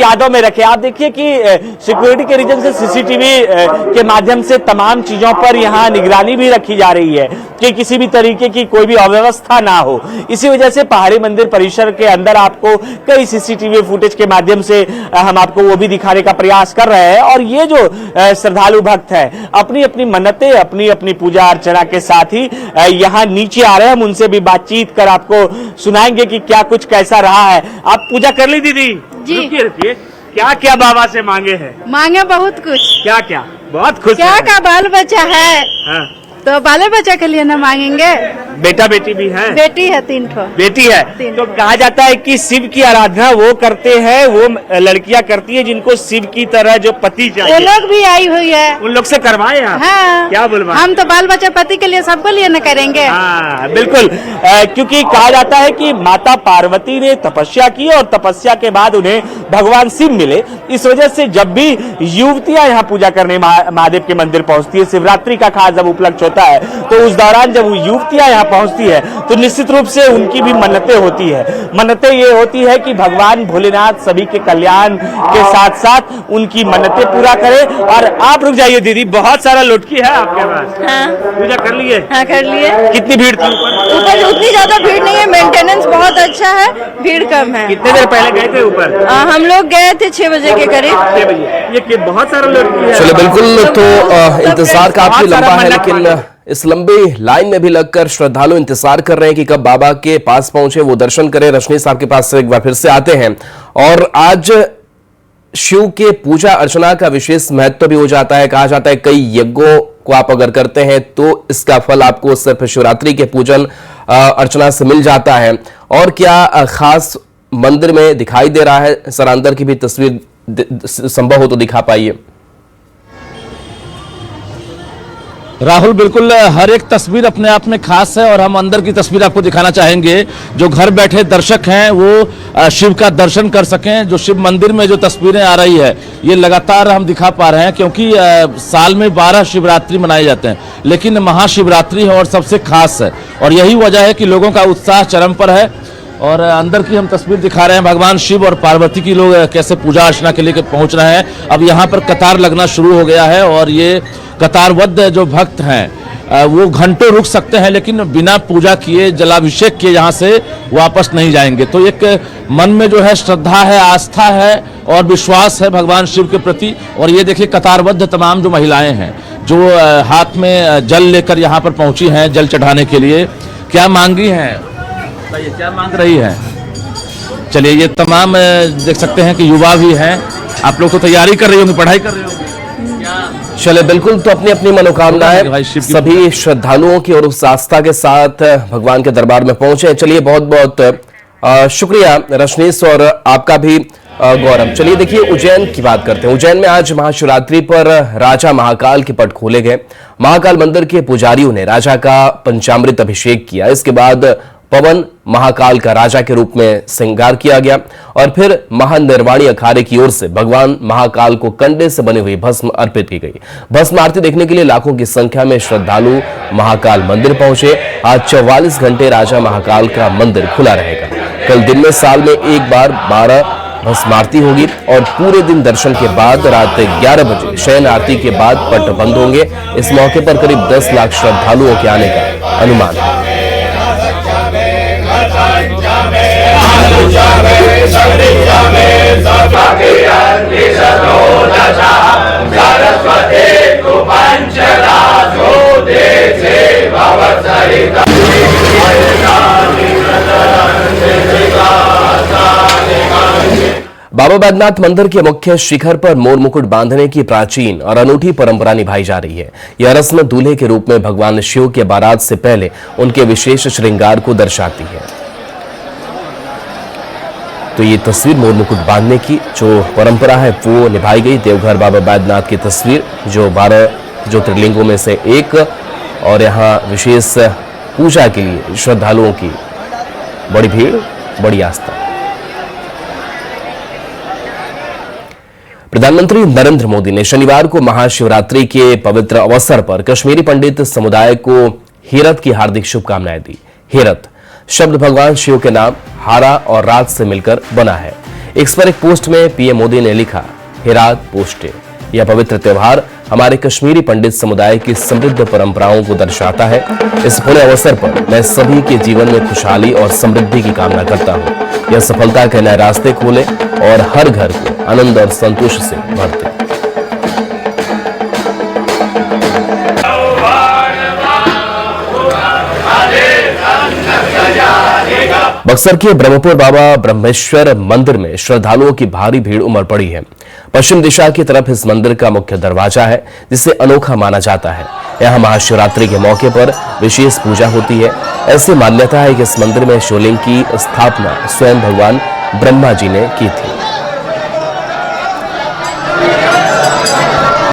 यादों में रखें। आप देखिए कि सिक्योरिटी के रीजन से सीसीटीवी के माध्यम से तमाम चीजों पर यहाँ निगरानी भी रखी जा रही है कि किसी भी तरीके की कोई भी अव्यवस्था ना हो। इसी वजह से पहाड़ी मंदिर परिसर के अंदर आपको कई सीसीटीवी फुटेज के माध्यम से हम आपको वो भी दिखाने का प्रयास कर रहे हैं। और ये जो श्रद्धालु भक्त है अपनी अपनी मन्नतें, अपनी अपनी पूजा अर्चना के साथ ही यहाँ नीचे आ रहे हैं। हम उनसे भी बातचीत कर आपको सुनाएंगे कि क्या कुछ कैसा रहा है। आप पूजा कर ली दीदी? जी। रुकिए, क्या क्या बाबा से मांगे हैं? मांगे बहुत कुछ। क्या क्या? बहुत खुश क्या हैं। का बाल बच्चा है हाँ। तो बाले बच्चा के लिए ना मांगेंगे। बेटा बेटी भी है? बेटी है 3 ठो। बेटी है। तो कहा जाता है कि शिव की आराधना वो करते हैं, वो लड़कियां करती है जिनको शिव की तरह जो पति चाहिए। वो लोग भी आई हुई है। उन लोग से करवाए आप? हाँ। क्या बोलवा? हम तो बाल बच्चा पति के लिए सबको लिए न करेंगे। हाँ बिल्कुल, क्योंकि कहा जाता है कि माता पार्वती ने तपस्या की और तपस्या के बाद उन्हें भगवान शिव मिले। इस वजह से जब भी युवतियां यहाँ पूजा करने महादेव के मंदिर पहुंचती है, शिवरात्रि का खास जब उपलक्ष्य होता है तो उस दौरान जब युवतियां यहाँ पहुंचती है तो निश्चित रूप से उनकी भी मन्नतें होती है। मन्नतें ये होती है कि भगवान भोलेनाथ सभी के कल्याण के साथ साथ उनकी मन्नतें पूरा करे। और आप रुक जाइए दीदी, बहुत सारा लुटकी है आपके पास। हाँ। पूजा कर लिए? हाँ कर लिए। कितनी भीड़ थी ऊपर? ऊपर उतनी ज्यादा भीड़ नहीं है, मेंटेनेंस बहुत अच्छा है, भीड़ कम है। कितने देर पहले गए थे ऊपर? हम लोग गए थे 6 बजे के करीब। 6 बजे। ये बहुत सारा लुटकी है। चलिए बिल्कुल, तो इंतजार काफी लंबा है, लेकिन इस लंबी लाइन में भी लगकर श्रद्धालु इंतजार कर रहे हैं कि कब बाबा के पास पहुंचे, वो दर्शन करें। रजनी साहब के पास से एक बार फिर से आते हैं। और आज शिव के पूजा अर्चना का विशेष महत्व भी हो जाता है। कहा जाता है कई यज्ञों को आप अगर करते हैं तो इसका फल आपको सिर्फ शिवरात्रि के पूजन अर्चना से मिल जाता है। और क्या खास मंदिर में दिखाई दे रहा है, सर अंदर की भी तस्वीर संभव हो तो दिखा पाइए। राहुल, बिल्कुल हर एक तस्वीर अपने आप में खास है और हम अंदर की तस्वीर आपको दिखाना चाहेंगे। जो घर बैठे दर्शक हैं वो शिव का दर्शन कर सकें। जो शिव मंदिर में जो तस्वीरें आ रही है ये लगातार हम दिखा पा रहे हैं, क्योंकि साल में 12 शिवरात्रि मनाए जाते हैं, लेकिन महाशिवरात्रि है और सबसे खास है। और यही वजह है कि लोगों का उत्साह चरम पर है। और अंदर की हम तस्वीर दिखा रहे हैं, भगवान शिव और पार्वती की लोग कैसे पूजा अर्चना के लिए पहुंच रहे हैं। अब यहाँ पर कतार लगना शुरू हो गया है और ये कतारबद्ध जो भक्त हैं वो घंटों रुक सकते हैं, लेकिन बिना पूजा किए, जलाभिषेक किए यहाँ से वापस नहीं जाएंगे। तो एक मन में जो है श्रद्धा है, आस्था है और विश्वास है भगवान शिव के प्रति। और ये देखिए कतारबद्ध तमाम जो महिलाएं हैं जो हाथ में जल लेकर यहाँ पर पहुंची हैं जल चढ़ाने के लिए। क्या मांगी हैं, बताइए क्या मांग रही है? चलिए, ये तमाम देख सकते हैं कि युवा भी हैं। आप लोग तो तैयारी कर रही होंगी, पढ़ाई कर रहे होंगे। चले बिल्कुल, तो अपनी अपनी मनोकामनाएं सभी श्रद्धालुओं की और उस आस्था के साथ भगवान के दरबार में पहुंचे। चलिए, बहुत बहुत शुक्रिया रजनीश और आपका भी गौरव। चलिए देखिए, उज्जैन की बात करते हैं। उज्जैन में आज महाशिवरात्रि पर राजा महाकाल के पट खोले गए। महाकाल मंदिर के पुजारियों ने राजा का पंचामृत अभिषेक किया। इसके बाद पवन महाकाल का राजा के रूप में श्रृंगार किया गया और फिर महानिर्वाणी अखाड़े की ओर से भगवान महाकाल को कंडे से बनी हुई भस्म अर्पित की गई। भस्म आरती देखने के लिए लाखों की संख्या में श्रद्धालु महाकाल मंदिर पहुंचे। आज 44 घंटे राजा महाकाल का मंदिर खुला रहेगा। कल दिन में साल में एक बार 12 भस्म आरती होगी और पूरे दिन दर्शन के बाद रात 11 बजे शयन आरती के बाद पट बंद होंगे। इस मौके पर करीब 10 लाख श्रद्धालुओं के आने का अनुमान है। बाबा बैद्यनाथ मंदिर के मुख्य शिखर पर मोर मुकुट बांधने की प्राचीन और अनूठी परंपरा निभाई जा रही है। यह रस्म दूल्हे के रूप में भगवान शिव के बारात से पहले उनके विशेष श्रृंगार को दर्शाती है। तो ये तस्वीर मोर मुकुट बांधने की जो परंपरा है वो निभाई गई। देवघर बाबा बैद्यनाथ की तस्वीर जो 12 ज्योतिर्लिंगों में से एक, और यहाँ विशेष पूजा के लिए श्रद्धालुओं की बड़ी भीड़, बड़ी आस्था। प्रधानमंत्री नरेंद्र मोदी ने शनिवार को महाशिवरात्रि के पवित्र अवसर पर कश्मीरी पंडित समुदाय को हेरत की हार्दिक शुभकामनाएं दी। हेरत शब्द भगवान शिव के नाम हारा और रात से मिलकर बना है। इस पर एक पोस्ट में पीएम मोदी ने लिखा, हिरात पोस्टे। यह पवित्र त्योहार हमारे कश्मीरी पंडित समुदाय की समृद्ध परंपराओं को दर्शाता है। इस पुण्य अवसर पर मैं सभी के जीवन में खुशहाली और समृद्धि की कामना करता हूँ। यह सफलता के नए रास्ते खोले और हर घर को आनंद और संतोष से भर दे। बक्सर के ब्रह्मपुर बाबा ब्रह्मेश्वर मंदिर में श्रद्धालुओं की भारी भीड़ उमड़ पड़ी है। पश्चिम दिशा की तरफ इस मंदिर का मुख्य दरवाजा है, जिसे अनोखा माना जाता है। यहाँ महाशिवरात्रि के मौके पर विशेष पूजा होती है। ऐसी मान्यता है कि इस मंदिर में शिवलिंग की स्थापना स्वयं भगवान ब्रह्मा जी ने की थी।